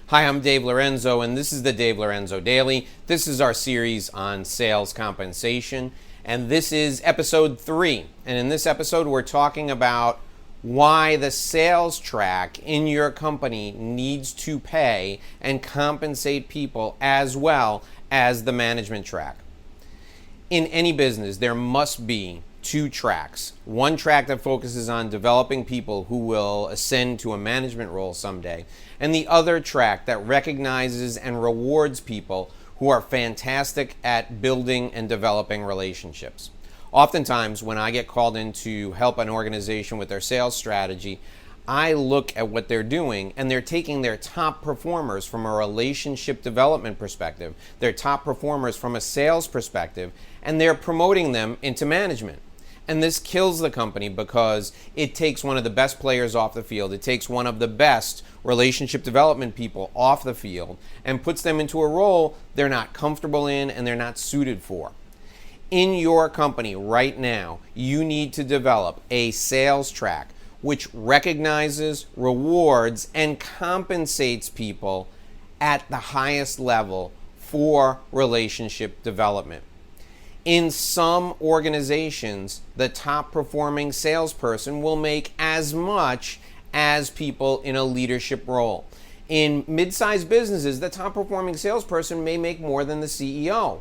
Hi, I'm Dave Lorenzo, and this is the Dave Lorenzo Daily. This is our series on sales compensation, and this is episode 3. And in this episode, we're talking about why the sales track in your company needs to pay and compensate people as well as the management track. In any business, there must be 2 tracks. One track that focuses on developing people who will ascend to a management role someday, and the other track that recognizes and rewards people who are fantastic at building and developing relationships. Oftentimes, when I get called in to help an organization with their sales strategy, I look at what they're doing, and they're taking their top performers from a relationship development perspective, their top performers from a sales perspective, and they're promoting them into management. And this kills the company because it takes one of the best players off the field. It takes one of the best relationship development people off the field and puts them into a role they're not comfortable in and they're not suited for. In your company right now, you need to develop a sales track which recognizes, rewards, and compensates people at the highest level for relationship development. In some organizations, the top performing salesperson will make as much as people in a leadership role. In mid-sized businesses, the top performing salesperson may make more than the CEO.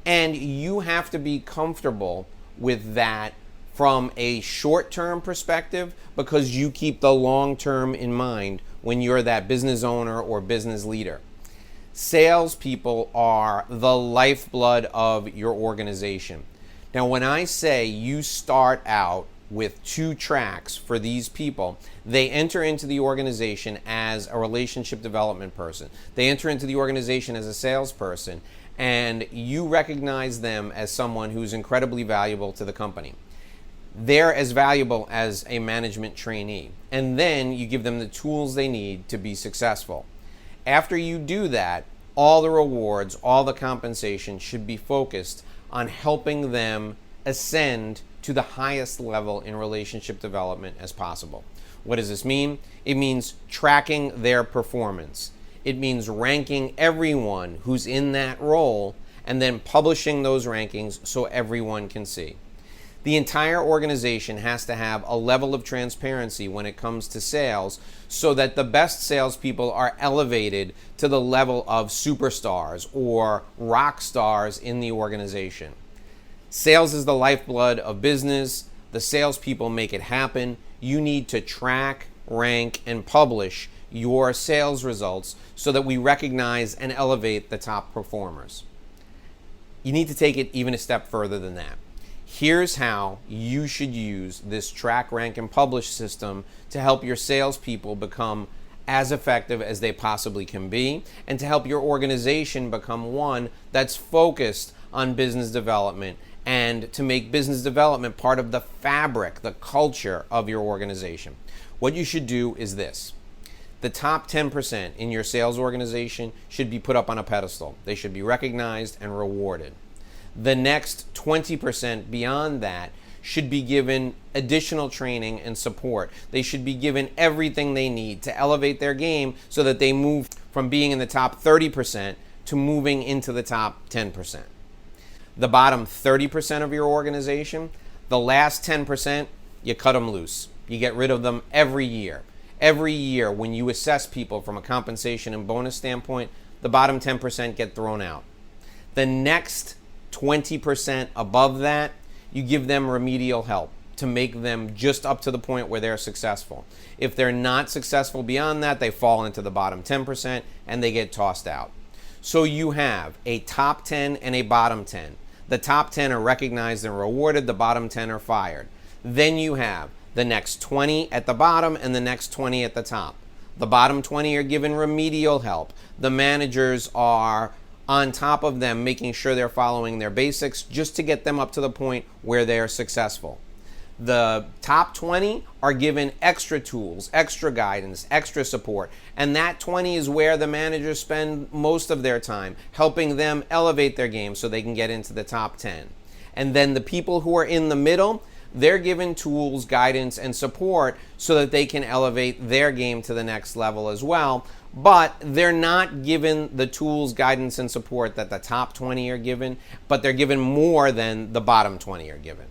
And you have to be comfortable with that from a short-term perspective because you keep the long-term in mind when you're that business owner or business leader. Salespeople are the lifeblood of your organization. Now, when I say you start out with 2 tracks for these people, they enter into the organization as a relationship development person. They enter into the organization as a salesperson, and you recognize them as someone who's incredibly valuable to the company. They're as valuable as a management trainee, and then you give them the tools they need to be successful. After you do that, all the rewards, all the compensation should be focused on helping them ascend to the highest level in relationship development as possible. What does this mean? It means tracking their performance. It means ranking everyone who's in that role and then publishing those rankings so everyone can see. The entire organization has to have a level of transparency when it comes to sales so that the best salespeople are elevated to the level of superstars or rock stars in the organization. Sales is the lifeblood of business. The salespeople make it happen. You need to track, rank, and publish your sales results so that we recognize and elevate the top performers. You need to take it even a step further than that. Here's how you should use this track, rank, and publish system to help your salespeople become as effective as they possibly can be and to help your organization become one that's focused on business development and to make business development part of the fabric, the culture of your organization. What you should do is this. The top 10% in your sales organization should be put up on a pedestal. They should be recognized and rewarded. The next 20% beyond that should be given additional training and support. They should be given everything they need to elevate their game so that they move from being in the top 30% to moving into the top 10%. The bottom 30% of your organization, the last 10%, you cut them loose. You get rid of them every year. Every year when you assess people from a compensation and bonus standpoint, the bottom 10% get thrown out. The next 20% above that, you give them remedial help to make them just up to the point where they're successful. If they're not successful beyond that, they fall into the bottom 10% and they get tossed out. So you have a top 10 and a bottom 10. The top 10 are recognized and rewarded, the bottom 10 are fired. Then you have the next 20 at the bottom and the next 20 at the top. The bottom 20 are given remedial help. The managers are on top of them, making sure they're following their basics just to get them up to the point where they're successful. The top 20 are given extra tools, extra guidance, extra support, and that 20 is where the managers spend most of their time, helping them elevate their game so they can get into the top 10. And then the people who are in the middle, they're given tools, guidance, and support so that they can elevate their game to the next level as well. but they're not given the tools, guidance, and support that the top 20 are given, but they're given more than the bottom 20 are given.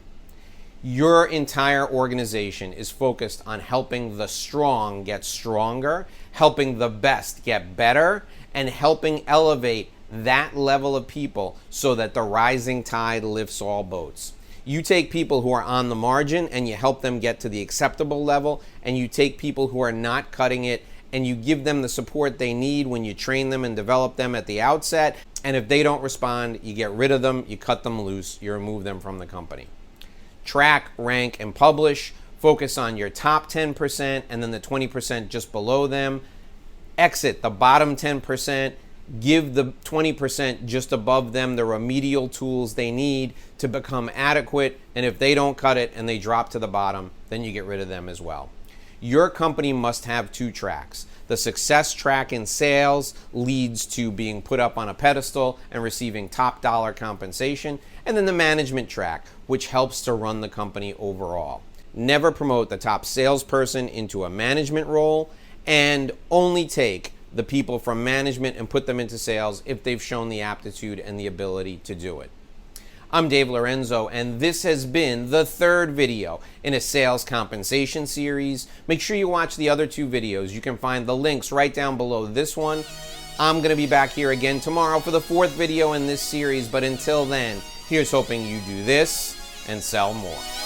Your entire organization is focused on helping the strong get stronger, helping the best get better, and helping elevate that level of people so that the rising tide lifts all boats. You take people who are on the margin and you help them get to the acceptable level, and you take people who are not cutting it and you give them the support they need when you train them and develop them at the outset. And if they don't respond, you get rid of them, you cut them loose, you remove them from the company. Track, rank, and publish. Focus on your top 10% and then the 20% just below them. Exit the bottom 10%. Give the 20% just above them the remedial tools they need to become adequate. And if they don't cut it and they drop to the bottom, then you get rid of them as well. Your company must have two tracks. The success track in sales leads to being put up on a pedestal and receiving top dollar compensation. And then the management track, which helps to run the company overall. Never promote the top salesperson into a management role, and only take the people from management and put them into sales if they've shown the aptitude and the ability to do it. I'm Dave Lorenzo, and this has been the third video in a sales compensation series. Make sure you watch the other two videos. You can find the links right down below this one. I'm going to be back here again tomorrow for the fourth video in this series, but until then, here's hoping you do this and sell more.